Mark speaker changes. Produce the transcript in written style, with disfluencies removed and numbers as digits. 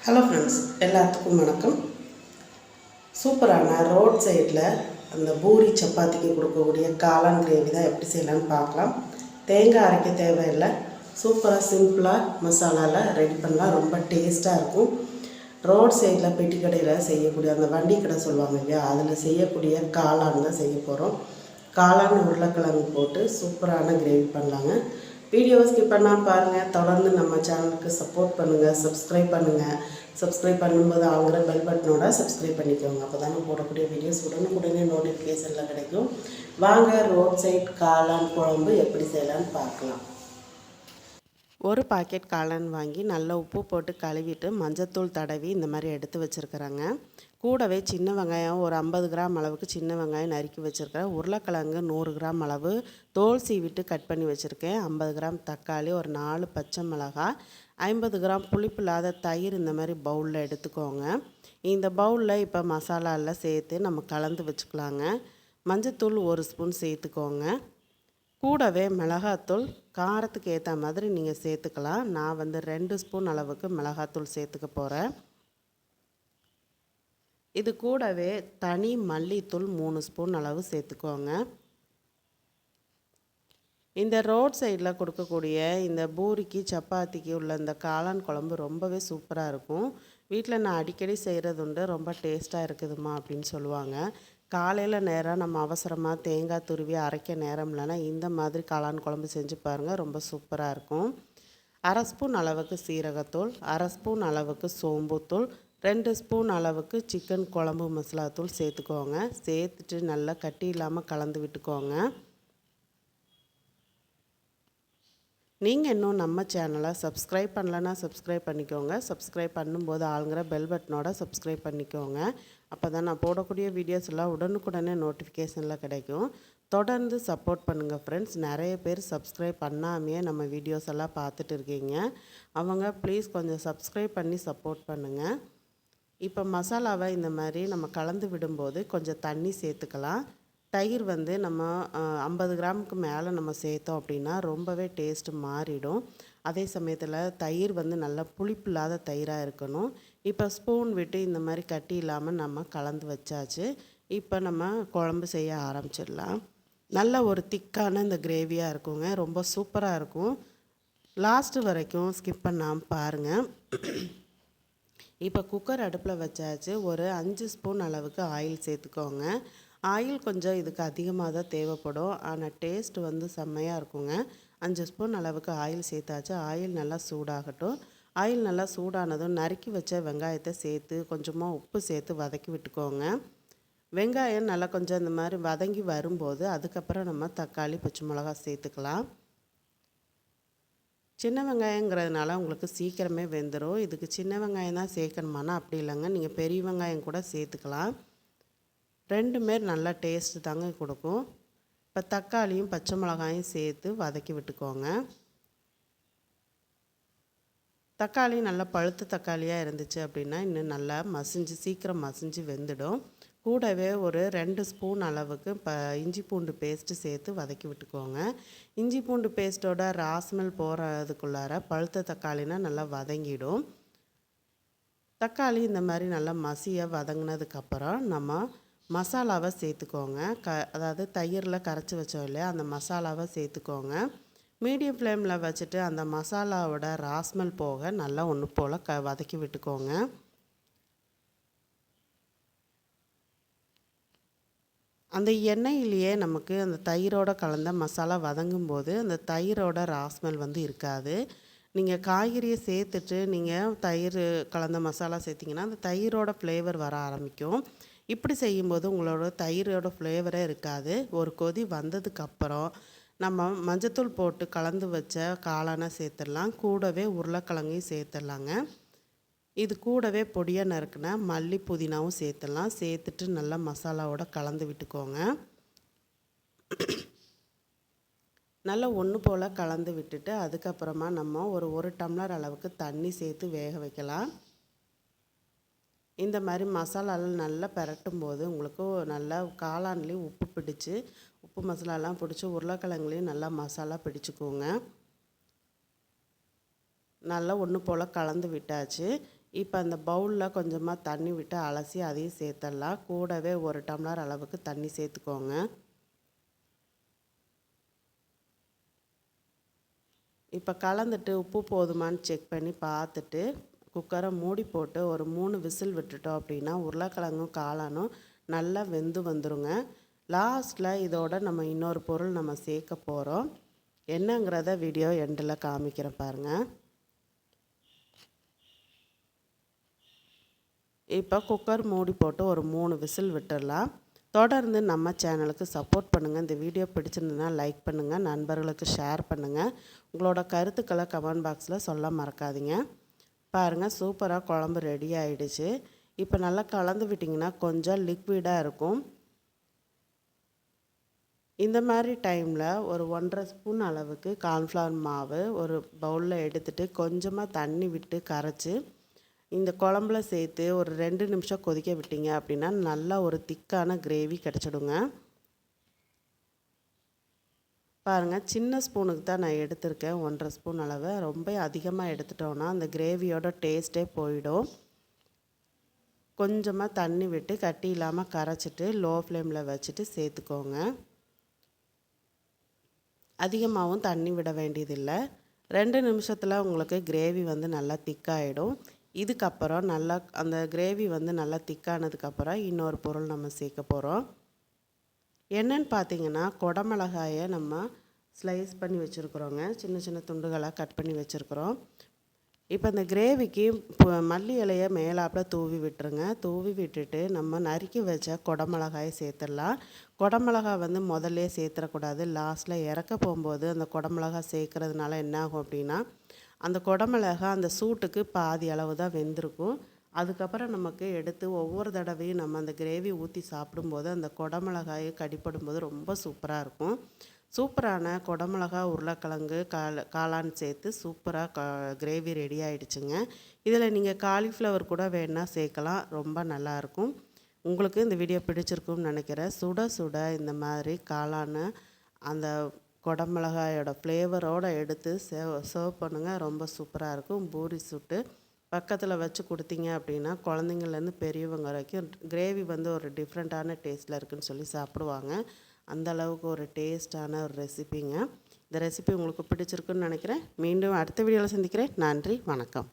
Speaker 1: Hello friends, எல்லாத்துக்கும் வணக்கம். சூப்பரான ரோட் சைடில் அந்த பூரி சப்பாத்திக்கு கொடுக்கக்கூடிய காளான் கிரேவி தான் எப்படி செய்யலான்னு பார்க்கலாம். தேங்காய் அரைக்க தேவையில்லை, சூப்பராக சிம்பிளாக மசாலாவில் ரெடி பண்ணலாம். ரொம்ப டேஸ்ட்டாக இருக்கும். ரோட் சைடில் பெட்டி கடையில் செய்யக்கூடிய அந்த வண்டி கடை சொல்லுவாங்க இல்லையா, அதில் செய்யக்கூடிய காளான் தான் செய்ய போகிறோம். காளான் உருளைக்கிழங்கு போட்டு சூப்பரான கிரேவி பண்ணலாங்க. வீடியோவை ஸ்கிப் பண்ணாமல் பாருங்கள். தொடர்ந்து நம்ம சேனலுக்கு சப்போர்ட் பண்ணுங்கள், சப்ஸ்கிரைப் பண்ணுங்கள். சப்ஸ்கிரைப் பண்ணும்போது ஆகிற பெல் பட்டனோட சப்ஸ்கிரைப் பண்ணிக்கோங்க. அப்போ தானே போடக்கூடிய வீடியோஸ் உடனுக்குடனே நோட்டிஃபிகேஷனில் கிடைக்கும். வாங்க ரோட் சைட் காளான் குழம்பு எப்படி செய்யலான்னு பார்க்கலாம். ஒரு பாக்கெட் காளான் வாங்கி நல்லா உப்பு போட்டு கழுவிட்டு மஞ்சத்தூள் தடவி இந்த மாதிரி எடுத்து வச்சுருக்குறாங்க. கூடவே சின்ன வெங்காயம் ஒரு 50 கிராம் அளவுக்கு சின்ன வெங்காயம் நறுக்கி வச்சுருக்கேன். உருளைக்கிழங்கு 100 கிராம் அளவு தோல் சீவிட்டு கட் பண்ணி வச்சுருக்கேன். 50 கிராம் தக்காளி, ஒரு 4 பச்சை மிளகாய், 50 கிராம் புளிப்பு இல்லாத தயிர் இந்த மாதிரி பவுலில் எடுத்துக்கோங்க. இந்த பவுலில் இப்போ மசாலாவில் சேர்த்து நம்ம கலந்து வச்சுக்கலாங்க. மஞ்சத்தூள் 1 ஸ்பூன் சேர்த்துக்கோங்க. கூடவே மிளகாத்தூள் காரத்துக்கு ஏற்ற மாதிரி நீங்கள் சேர்த்துக்கலாம். நான் 2 ஸ்பூன் அளவுக்கு மிளகாத்தூள் சேர்த்துக்க போகிறேன். இது கூடவே தனி மல்லித்தூள் 3 ஸ்பூன் அளவு சேர்த்துக்கோங்க. இந்த ரோட் சைடில் கொடுக்கக்கூடிய இந்த பூரிக்கு சப்பாத்திக்கு உள்ள இந்த காளான் குழம்பு ரொம்பவே சூப்பராக இருக்கும். வீட்டில் நான் அடிக்கடி செய்கிறது உண்டு. ரொம்ப டேஸ்ட்டாக இருக்குதுமா அப்படின்னு சொல்லுவாங்க. காலையில் நேரம் நம்ம அவசரமாக தேங்காய் துருவி அரைக்க நேரம் இல்லைன்னா இந்த மாதிரி காளான் குழம்பு செஞ்சு பாருங்கள், ரொம்ப சூப்பராக இருக்கும். 1/2 ஸ்பூன் அளவுக்கு சீரகத்தூள், 1/2 ஸ்பூன் அளவுக்கு சோம்புத்தூள், 2 ஸ்பூன் அளவுக்கு சிக்கன் குழம்பு மசாலா தூள் சேர்த்துக்கோங்க. சேர்த்துட்டு நல்லா கட்டி இல்லாமல் கலந்து விட்டுக்கோங்க. நீங்கள் இன்னும் நம்ம சேனலை சப்ஸ்கிரைப் பண்ணலன்னா சப்ஸ்கிரைப் பண்ணிக்கோங்க. சப்ஸ்கிரைப் பண்ணும்போது ஆளுங்கிற பெல் பட்டனோட சப்ஸ்கிரைப் பண்ணிக்கோங்க. அப்போ தான் நான் போடக்கூடிய வீடியோஸ் எல்லாம் உடனுக்குடனே நோட்டிஃபிகேஷனில் கிடைக்கும். தொடர்ந்து சப்போர்ட் பண்ணுங்கள் ஃப்ரெண்ட்ஸ். நிறைய பேர் சப்ஸ்கிரைப் பண்ணாமையே நம்ம வீடியோஸ் எல்லாம் பார்த்துட்டு இருக்கீங்க. அவங்க ப்ளீஸ் கொஞ்சம் சப்ஸ்கிரைப் பண்ணி சப்போர்ட் பண்ணுங்கள். இப்போ மசாலாவை இந்த மாதிரி நம்ம கலந்து விடும்போது கொஞ்சம் தண்ணி சேர்த்துக்கலாம். தயிர் நம்ம 50 கிராமுக்கு மேலே நம்ம சேர்த்தோம் அப்படின்னா ரொம்பவே டேஸ்ட்டு மாறிடும். அதே சமயத்தில் தயிர் நல்லா புளிப்பு இல்லாத தயிராக இருக்கணும். இப்போ ஸ்பூன் விட்டு இந்த மாதிரி கட்டி இல்லாமல் நம்ம கலந்து வச்சாச்சு. இப்போ நம்ம குழம்பு செய்ய ஆரம்பிச்சிடலாம். நல்ல ஒரு திக்கான இந்த கிரேவியாக இருக்குங்க, ரொம்ப சூப்பராக இருக்கும். லாஸ்ட்டு வரைக்கும் ஸ்கிப் பண்ணாமல் பாருங்கள். இப்போ குக்கர் அடுப்பில் வச்சாச்சு. ஒரு 5 ஸ்பூன் அளவுக்கு ஆயில் சேர்த்துக்கோங்க. ஆயில் கொஞ்சம் இதுக்கு அதிகமாக தான் தேவைப்படும், ஆனால் டேஸ்ட் செம்மையாக இருக்குங்க. 5 ஸ்பூன் அளவுக்கு ஆயில் சேர்த்தாச்சு. ஆயில் நல்லா சூடாகட்டும். ஆயில் நல்லா சூடானதும் நறுக்கி வச்ச வெங்காயத்தை சேர்த்து கொஞ்சமாக உப்பு சேர்த்து வதக்கி விட்டுக்கோங்க. வெங்காயம் நல்லா கொஞ்சம் இந்த மாதிரி வதங்கி வரும்போது அதுக்கப்புறம் நம்ம தக்காளி, பச்சை மிளகாய் சேர்த்துக்கலாம். சின்ன வெங்காயங்கிறதுனால உங்களுக்கு சீக்கிரமே வெந்துடும். இதுக்கு சின்ன வெங்காயம் தான் சேர்க்கணுமானா அப்படி இல்லைங்க, நீங்கள் பெரிய வெங்காயம் கூட சேர்த்துக்கலாம். ரெண்டுமே நல்லா டேஸ்ட்டு தாங்க கொடுக்கும். இப்போ தக்காளியும் பச்சை மிளகாயும் சேர்த்து வதக்கி விட்டுக்கோங்க. தக்காளி நல்லா பழுத்த தக்காளியாக இருந்துச்சு அப்படின்னா இன்னும் நல்லா சீக்கிரம் மசிஞ்சு வெந்துடும். கூடவே ஒரு 2 ஸ்பூன் அளவுக்கு இஞ்சி பூண்டு பேஸ்ட்டு சேர்த்து வதக்கி விட்டுக்கோங்க. இஞ்சி பூண்டு பேஸ்ட்டோட ராஸ்மெல் போகிறதுக்குள்ளார பழுத்த தக்காளினா நல்லா வதங்கிடும். தக்காளி இந்த மாதிரி நல்லா மசியாக வதங்கினதுக்கப்புறம் நம்ம மசாலாவை சேர்த்துக்கோங்க. அதாவது தயிரில் கரைச்சி வச்சோம் இல்லையா, அந்த மசாலாவை சேர்த்துக்கோங்க. மீடியம் ஃப்ளேமில் வச்சுட்டு அந்த மசாலாவோட ராஸ்மெல் போக நல்லா ஒன்று போல் வதக்கி விட்டுக்கோங்க. அந்த எண்ணெயிலேயே நமக்கு அந்த தயிரோட கலந்த மசாலா வதங்கும்போது அந்த தயிரோட ராஸ்மெல் இருக்காது. நீங்கள் காய்கறியை சேர்த்துட்டு நீங்கள் தயிர் கலந்த மசாலா சேர்த்திங்கன்னா அந்த தயிரோட ஃப்ளேவர் வர ஆரம்பிக்கும். இப்படி செய்யும்போது உங்களோட தயிரோட ஃப்ளேவரே இருக்காது. ஒரு கொதி வந்ததுக்கப்புறம் நம்ம மஞ்சத்தூள் போட்டு கலந்து வச்ச காளானை சேர்த்துடலாம். கூடவே உருளைக்கிழங்கையும் சேர்த்துடலாங்க. இது கூடவே பொடியாக நறுக்குன மல்லி, புதினாவும் சேர்த்துடலாம். சேர்த்துட்டு நல்லா மசாலாவோட கலந்து விட்டுக்கோங்க. நல்லா ஒன்று போல் கலந்து விட்டுட்டு அதுக்கப்புறமா நம்ம ஒரு டம்ளர் அளவுக்கு தண்ணி சேர்த்து வேக வைக்கலாம். இந்த மாதிரி மசாலாலாம் நல்லா பரட்டும் போது உங்களுக்கு நல்லா காளான்லேயும் உப்பு பிடிச்சி, உப்பு மசாலாலாம் பிடிச்சி உருளைக்கிழங்குலேயும் நல்லா மசாலா பிடிச்சிக்கோங்க. நல்லா ஒன்று போல் கலந்து விட்டாச்சு. இப்போ அந்த பவுலில் கொஞ்சமாக தண்ணி விட்டு அலசி அதையும் சேர்த்துடலாம். கூடவே 1 டம்ளர் அளவுக்கு தண்ணி சேர்த்துக்கோங்க. இப்போ கலந்துட்டு உப்பு போதுமான்னு செக் பண்ணி பார்த்துட்டு குக்கரை மூடி போட்டு ஒரு 3 விசில் விட்டுட்டோம் அப்படின்னா உருளைக்கிழங்கும் காளானும் நல்லா வெந்து வந்துருங்க. லாஸ்ட்டில் இதோட நம்ம இன்னொரு பொருள் நம்ம சேர்க்க போகிறோம். என்னங்கிறத வீடியோ எண்டில் காமிக்கிறேன் பாருங்கள். இப்போ குக்கர் மூடி போட்டு ஒரு 3 விசில் விட்டுடலாம். தொடர்ந்து நம்ம சேனலுக்கு சப்போர்ட் பண்ணுங்கள். இந்த வீடியோ பிடிச்சிருந்ததுன்னா லைக் பண்ணுங்கள், நண்பர்களுக்கு ஷேர் பண்ணுங்கள். உங்களோட கருத்துக்களை கமெண்ட் பாக்ஸில் சொல்ல மறக்காதீங்க. பாருங்கள், சூப்பராக குழம்பு ரெடி ஆகிடுச்சு. இப்போ நல்லா கலந்து விட்டிங்கன்னா கொஞ்சம் லிக்விடாக இருக்கும். இந்த மாதிரி டைமில் ஒரு 1½ ஸ்பூன் அளவுக்கு கார்ன்ஃப்ளவர் மாவு ஒரு பவுலில் எடுத்துகிட்டு கொஞ்சமாக தண்ணி விட்டு கரைச்சி இந்த குழம்புல சேர்த்து ஒரு 2 நிமிஷம் கொதிக்க விட்டீங்க அப்படின்னா நல்லா ஒரு திக்கான கிரேவி கிடச்சிடுங்க. பாருங்கள், சின்ன ஸ்பூனுக்கு தான் நான் எடுத்திருக்கேன், 1½ ஸ்பூன் அளவு. ரொம்ப அதிகமாக எடுத்துட்டோன்னா அந்த கிரேவியோட டேஸ்ட்டே போயிடும். கொஞ்சமாக தண்ணி விட்டு கட்டி இல்லாமல் கரைச்சிட்டு லோ ஃப்ளேமில் வச்சுட்டு சேர்த்துக்கோங்க. அதிகமாகவும் தண்ணி விட வேண்டியதில்லை. 2 நிமிஷத்தில் உங்களுக்கு கிரேவி வந்து நல்லா திக்காகிடும். இதுக்கப்புறம் நல்லா அந்த கிரேவி வந்து நல்லா திக்கானதுக்கப்புறம் இன்னொரு பொருள் நம்ம சேர்க்க போகிறோம். என்னன்னு பார்த்தீங்கன்னா, குடமிளகாயை நம்ம ஸ்லைஸ் பண்ணி வச்சுருக்குறோங்க. சின்ன சின்ன துண்டுகளாக கட் பண்ணி வச்சுருக்குறோம். இப்போ இந்த கிரேவிக்கு மல்லி இலையை மேலாப்பில் தூவி விட்டுருங்க. தூவி விட்டுட்டு நம்ம நறுக்கி வச்ச குடமிளகாயை சேர்த்துடலாம். குடமிளகாய் வந்து முதல்ல சேர்த்துடக்கூடாது. லாஸ்ட்டில் இறக்க போகும்போது அந்த குடமிளகாய் சேர்க்குறதுனால என்ன ஆகும் அப்படின்னா, அந்த குடமிளகாய் அந்த சூட்டுக்கு பாதி அளவு தான் வெந்திருக்கும். அதுக்கப்புறம் நமக்கு எடுத்து ஒவ்வொரு தடவையும் நம்ம அந்த கிரேவி ஊற்றி சாப்பிடும்போது அந்த குடமிளகாயை கடிப்படும்போது ரொம்ப சூப்பராக இருக்கும். சூப்பரான குடமிளகா உருளைக்கிழங்கு காளான் சேர்த்து சூப்பராக கிரேவி ரெடி ஆகிடுச்சுங்க. இதில் நீங்கள் காலிஃப்ளவர் கூட வேணால் சேர்க்கலாம், ரொம்ப நல்லாயிருக்கும். உங்களுக்கு இந்த வீடியோ பிடிச்சிருக்கும்னு நினைக்கிறேன். சுட சுட இந்த மாதிரி காளான் அந்த குடமிளகாயோட ஃப்ளேவரோடு எடுத்து சர்வ் பண்ணுங்கள். ரொம்ப சூப்பராக இருக்கும். பூரி சுட்டு பக்கத்தில் வச்சு கொடுத்தீங்க அப்படின்னா குழந்தைங்கள்லேருந்து பெரியவங்க வரைக்கும் கிரேவி வந்து ஒரு டிஃப்ரெண்ட்டான டேஸ்ட்டில் இருக்குதுன்னு சொல்லி சாப்பிடுவாங்க. அந்த அளவுக்கு ஒரு டேஸ்டான ஒரு ரெசிபிங்க. இந்த ரெசிபி உங்களுக்கு பிடிச்சிருக்குன்னு நினைக்கிறேன். மீண்டும் அடுத்த வீடியோவில் சந்திக்கிறேன். நன்றி, வணக்கம்.